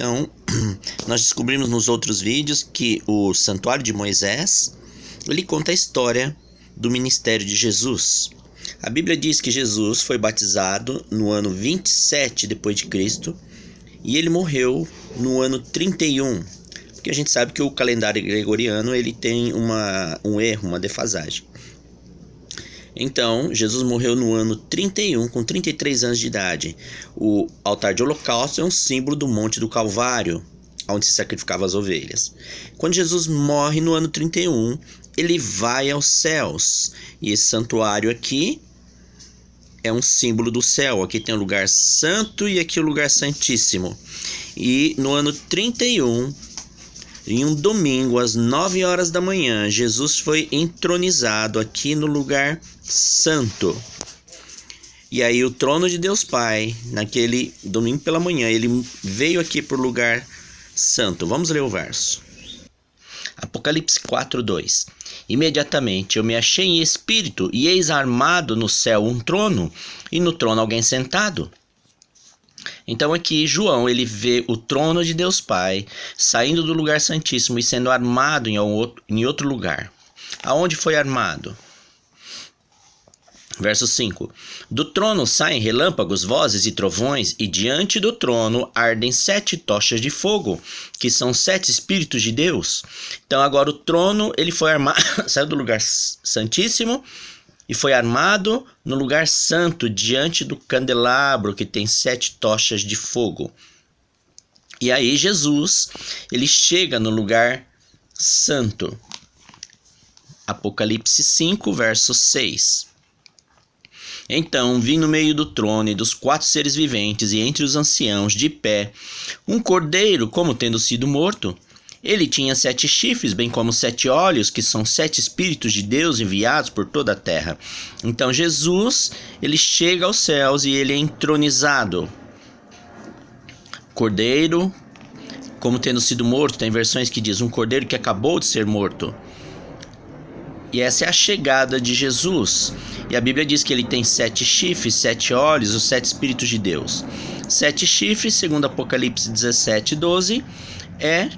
Então, nós descobrimos nos outros vídeos que o Santuário de Moisés, ele conta a história do ministério de Jesus. A Bíblia diz que Jesus foi batizado no ano 27 depois de Cristo e ele morreu no ano 31, porque a gente sabe que o calendário gregoriano ele tem um erro, uma defasagem. Então, Jesus morreu no ano 31, com 33 anos de idade. O altar de holocausto é um símbolo do Monte do Calvário, onde se sacrificavam as ovelhas. Quando Jesus morre no ano 31, ele vai aos céus. E esse santuário aqui é um símbolo do céu. Aqui tem o lugar santo e aqui o lugar santíssimo. E no ano 31, em um domingo, às 9 horas da manhã, Jesus foi entronizado aqui no lugar santo. E aí o trono de Deus Pai, naquele domingo pela manhã, ele veio aqui para o lugar santo. Vamos ler o verso. Apocalipse 4:2. Imediatamente eu me achei em espírito, e eis armado no céu um trono, e no trono alguém sentado. Então aqui João ele vê o trono de Deus Pai saindo do lugar santíssimo e sendo armado em outro lugar. Aonde foi armado? Verso 5. Do trono saem relâmpagos, vozes e trovões, e diante do trono ardem 7 tochas de fogo, que são 7 espíritos de Deus. Então agora o trono ele foi armado, saiu do lugar santíssimo e foi armado no lugar santo, diante do candelabro que tem 7 tochas de fogo. E aí Jesus, ele chega no lugar santo. Apocalipse 5, verso 6. Então vi no meio do trono e dos 4 seres viventes e entre os anciãos, de pé, um cordeiro como tendo sido morto. Ele tinha 7 chifres, bem como 7 olhos, que são 7 espíritos de Deus enviados por toda a terra. Então Jesus, ele chega aos céus e ele é entronizado. Cordeiro, como tendo sido morto, tem versões que diz um cordeiro que acabou de ser morto. E essa é a chegada de Jesus. E a Bíblia diz que ele tem 7 chifres, 7 olhos, os 7 espíritos de Deus. 7 chifres, segundo Apocalipse 17:12, é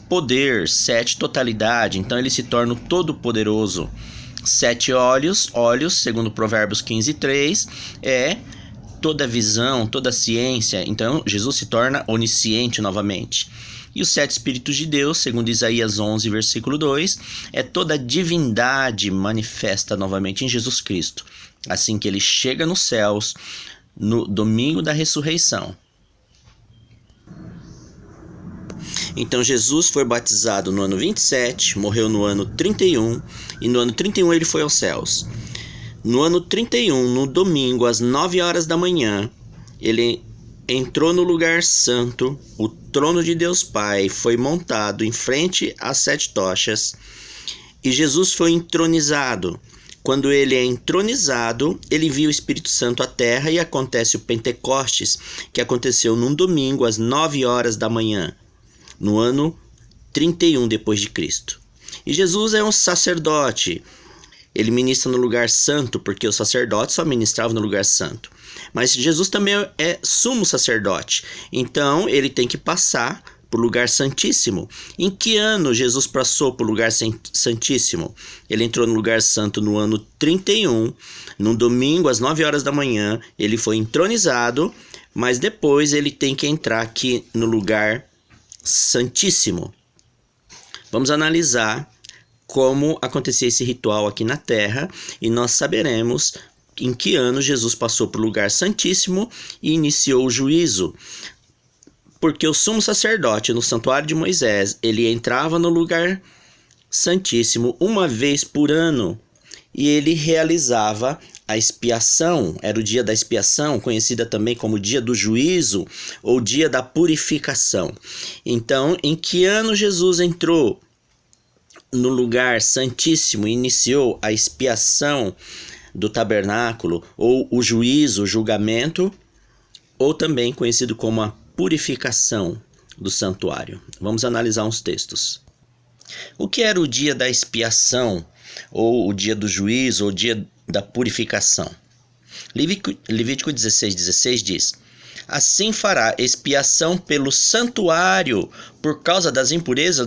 poder, 7 totalidade, então ele se torna o todo-poderoso. 7 olhos, segundo Provérbios 15:3, é toda visão, toda ciência, então Jesus se torna onisciente novamente. E os 7 espíritos de Deus, segundo Isaías 11, versículo 2, é toda a divindade manifesta novamente em Jesus Cristo, assim que ele chega nos céus no domingo da ressurreição. Então Jesus foi batizado no ano 27, morreu no ano 31, e no ano 31 ele foi aos céus. No ano 31, no domingo, às 9 horas da manhã, ele entrou no lugar santo, o trono de Deus Pai foi montado em frente às 7 tochas, e Jesus foi entronizado. Quando ele é entronizado, ele viu o Espírito Santo à terra, e acontece o Pentecostes, que aconteceu num domingo, às 9 horas da manhã. No ano 31 depois de Cristo. E Jesus é um sacerdote. Ele ministra no lugar santo, porque os sacerdotes só ministravam no lugar santo. Mas Jesus também é sumo sacerdote. Então ele tem que passar para o lugar santíssimo. Em que ano Jesus passou para o lugar santíssimo? Ele entrou no lugar santo no ano 31, num domingo às 9 horas da manhã. Ele foi entronizado, mas depois ele tem que entrar aqui no lugar santíssimo. Vamos analisar como acontecia esse ritual aqui na terra e nós saberemos em que ano Jesus passou para o lugar santíssimo e iniciou o juízo. Porque o sumo sacerdote no santuário de Moisés, ele entrava no lugar santíssimo uma vez por ano e ele realizava a expiação. Era o dia da expiação, conhecida também como dia do juízo ou dia da purificação. Então, em que ano Jesus entrou no lugar santíssimo e iniciou a expiação do tabernáculo, ou o juízo, o julgamento, ou também conhecido como a purificação do santuário? Vamos analisar uns textos. O que era o dia da expiação, ou o dia do juízo, ou o dia da purificação? Levítico 16:16 diz: Assim fará expiação pelo santuário por causa das impurezas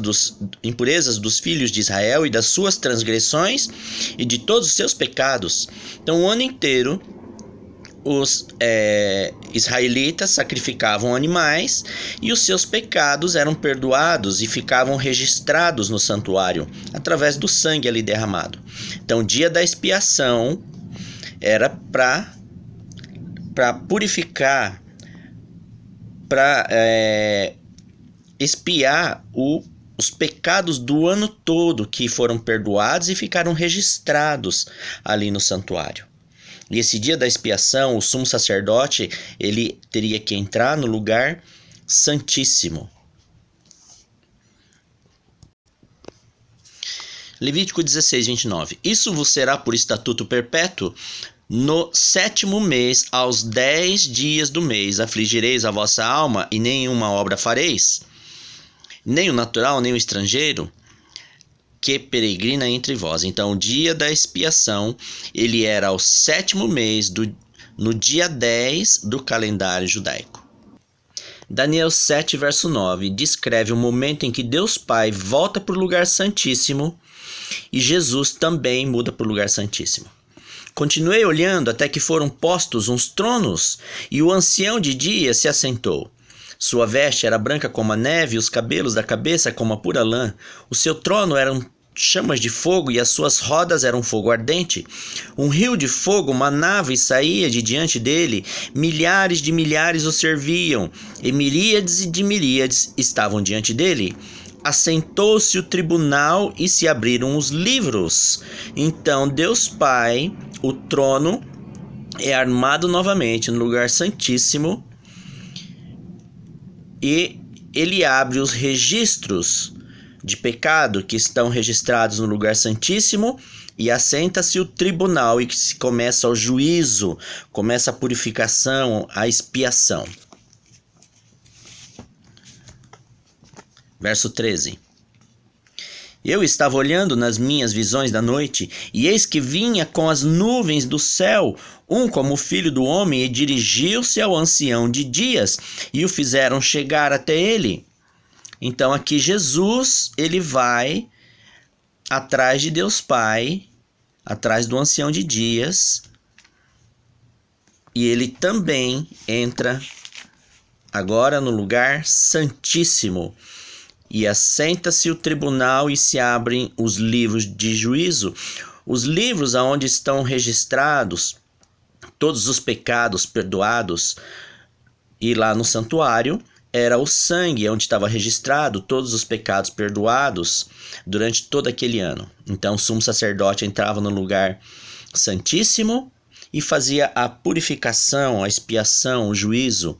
dos filhos de Israel e das suas transgressões e de todos os seus pecados. Então, o ano inteiro, os israelitas sacrificavam animais e os seus pecados eram perdoados e ficavam registrados no santuário através do sangue ali derramado. Então, o dia da expiação era para purificar, para expiar os pecados do ano todo que foram perdoados e ficaram registrados ali no santuário. E esse dia da expiação, o sumo sacerdote, ele teria que entrar no lugar santíssimo. Levítico 16, 29. Isso vos será por estatuto perpétuo. No 7º mês, aos 10 dias do mês, afligireis a vossa alma e nenhuma obra fareis, nem o natural, nem o estrangeiro, que peregrina entre vós. Então, o dia da expiação, ele era ao 7º mês, no dia 10 do calendário judaico. Daniel 7, verso 9, descreve o momento em que Deus Pai volta para o lugar santíssimo e Jesus também muda para o lugar santíssimo. Continuei olhando até que foram postos uns tronos, e o ancião de dia se assentou. Sua veste era branca como a neve, e os cabelos da cabeça como a pura lã. O seu trono eram chamas de fogo, e as suas rodas eram fogo ardente. Um rio de fogo manava e saía de diante dele. Milhares de milhares o serviam, e miríades de miríades estavam diante dele. Assentou-se o tribunal e se abriram os livros. Então Deus Pai, o trono, é armado novamente no lugar santíssimo e ele abre os registros de pecado que estão registrados no lugar santíssimo e assenta-se o tribunal e que começa o juízo, começa a purificação, a expiação. Verso 13. Eu estava olhando nas minhas visões da noite, e eis que vinha com as nuvens do céu, um como o filho do homem, e dirigiu-se ao ancião de dias, e o fizeram chegar até ele. Então aqui Jesus, ele vai atrás de Deus Pai, atrás do ancião de dias, e ele também entra agora no lugar santíssimo. E assenta-se o tribunal e se abrem os livros de juízo. Os livros aonde estão registrados todos os pecados perdoados. E lá no santuário era o sangue onde estava registrado todos os pecados perdoados durante todo aquele ano. Então o sumo sacerdote entrava no lugar santíssimo e fazia a purificação, a expiação, o juízo.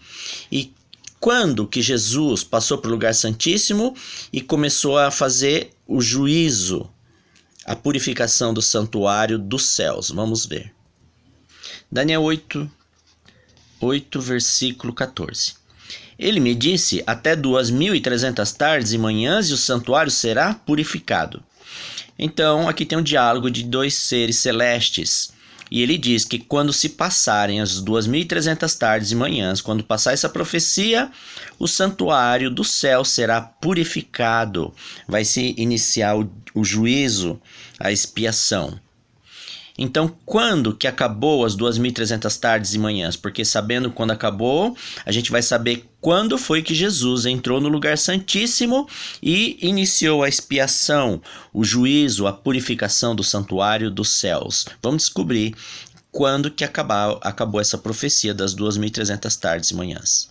E quando que Jesus passou para o lugar santíssimo e começou a fazer o juízo, a purificação do santuário dos céus? Vamos ver. Daniel 8, versículo 14. Ele me disse, até 2.300 tardes e manhãs e o santuário será purificado. Então, aqui tem um diálogo de dois seres celestes. E ele diz que quando se passarem as 2.300 tardes e manhãs, quando passar essa profecia, o santuário do céu será purificado. Vai se iniciar o juízo, a expiação. Então, quando que acabou as 2.300 tardes e manhãs? Porque sabendo quando acabou, a gente vai saber quando foi que Jesus entrou no lugar santíssimo e iniciou a expiação, o juízo, a purificação do santuário dos céus. Vamos descobrir quando que acabou essa profecia das 2.300 tardes e manhãs.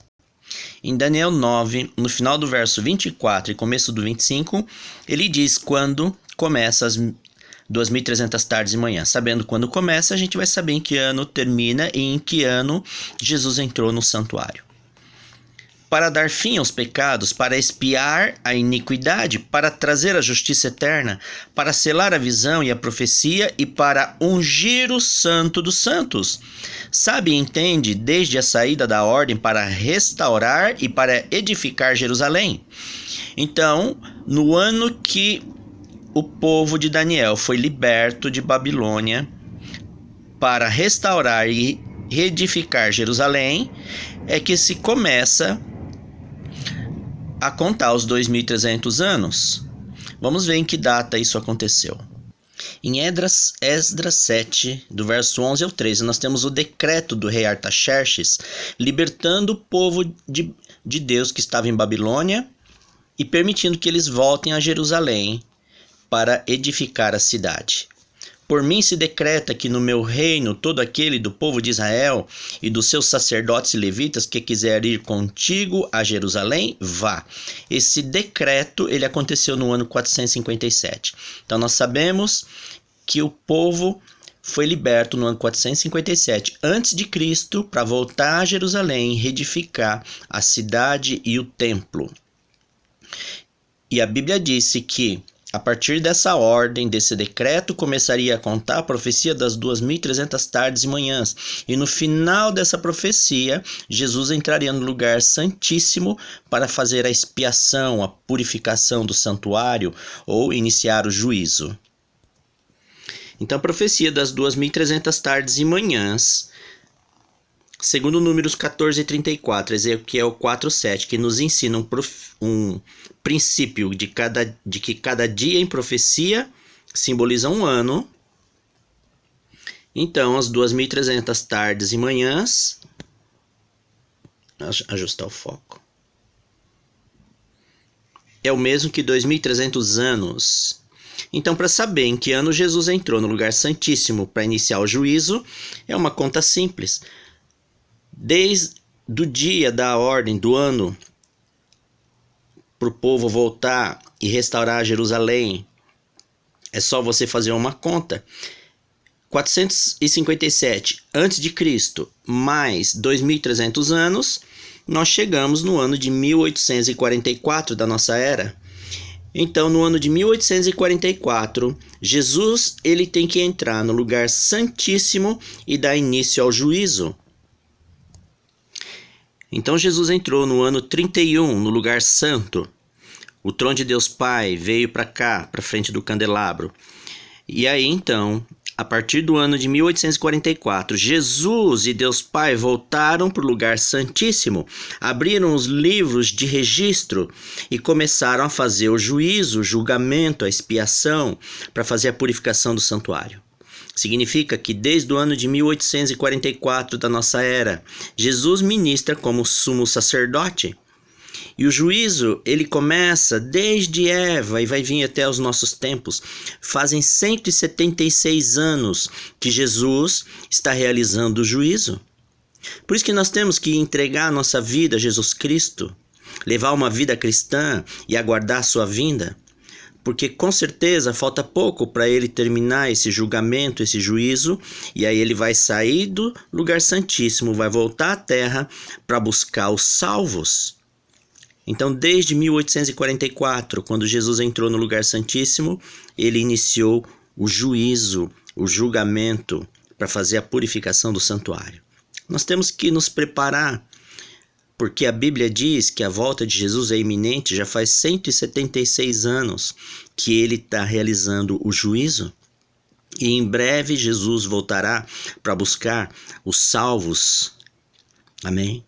Em Daniel 9, no final do verso 24 e começo do 25, ele diz quando começa as 2.300 tardes e manhãs. Sabendo quando começa, a gente vai saber em que ano termina e em que ano Jesus entrou no santuário. Para dar fim aos pecados, para expiar a iniquidade, para trazer a justiça eterna, para selar a visão e a profecia e para ungir o santo dos santos. Sabe e entende desde a saída da ordem para restaurar e para edificar Jerusalém. Então, no ano que o povo de Daniel foi liberto de Babilônia para restaurar e reedificar Jerusalém, é que se começa a contar os 2.300 anos. Vamos ver em que data isso aconteceu. Em Esdras 7, do verso 11 ao 13, nós temos o decreto do rei Artaxerxes libertando o povo de Deus que estava em Babilônia e permitindo que eles voltem a Jerusalém para edificar a cidade. Por mim se decreta que no meu reino todo aquele do povo de Israel e dos seus sacerdotes e levitas que quiser ir contigo a Jerusalém, vá. Esse decreto ele aconteceu no ano 457. Então nós sabemos que o povo foi liberto no ano 457 a.C. para voltar a Jerusalém e reedificar a cidade e o templo. E a Bíblia disse que a partir dessa ordem, desse decreto, começaria a contar a profecia das 2.300 tardes e manhãs. E no final dessa profecia, Jesus entraria no lugar santíssimo para fazer a expiação, a purificação do santuário ou iniciar o juízo. Então, a profecia das 2.300 tardes e manhãs, segundo Números 14:34, Ezequiel 4:7, que nos ensina um princípio de que cada dia em profecia simboliza um ano. Então, as 2.300 tardes e manhãs, ajustar o foco, é o mesmo que 2.300 anos. Então, para saber em que ano Jesus entrou no lugar santíssimo para iniciar o juízo, é uma conta simples. Desde o dia da ordem do ano para o povo voltar e restaurar Jerusalém, é só você fazer uma conta. 457 a.C. mais 2.300 anos, nós chegamos no ano de 1844 da nossa era. Então, no ano de 1844, Jesus ele tem que entrar no lugar santíssimo e dar início ao juízo. Então Jesus entrou no ano 31, no lugar santo. O trono de Deus Pai veio para cá, para frente do candelabro. E aí então, a partir do ano de 1844, Jesus e Deus Pai voltaram para o lugar santíssimo, abriram os livros de registro e começaram a fazer o juízo, o julgamento, a expiação, para fazer a purificação do santuário. Significa que desde o ano de 1844 da nossa era, Jesus ministra como sumo sacerdote. E o juízo, ele começa desde Eva e vai vir até os nossos tempos. Fazem 176 anos que Jesus está realizando o juízo. Por isso que nós temos que entregar a nossa vida a Jesus Cristo, levar uma vida cristã e aguardar a sua vinda. Porque com certeza falta pouco para ele terminar esse julgamento, esse juízo, e aí ele vai sair do lugar santíssimo, vai voltar à terra para buscar os salvos. Então, desde 1844, quando Jesus entrou no lugar santíssimo, ele iniciou o juízo, o julgamento, para fazer a purificação do santuário. Nós temos que nos preparar, porque a Bíblia diz que a volta de Jesus é iminente, já faz 176 anos que ele está realizando o juízo. E em breve Jesus voltará para buscar os salvos. Amém?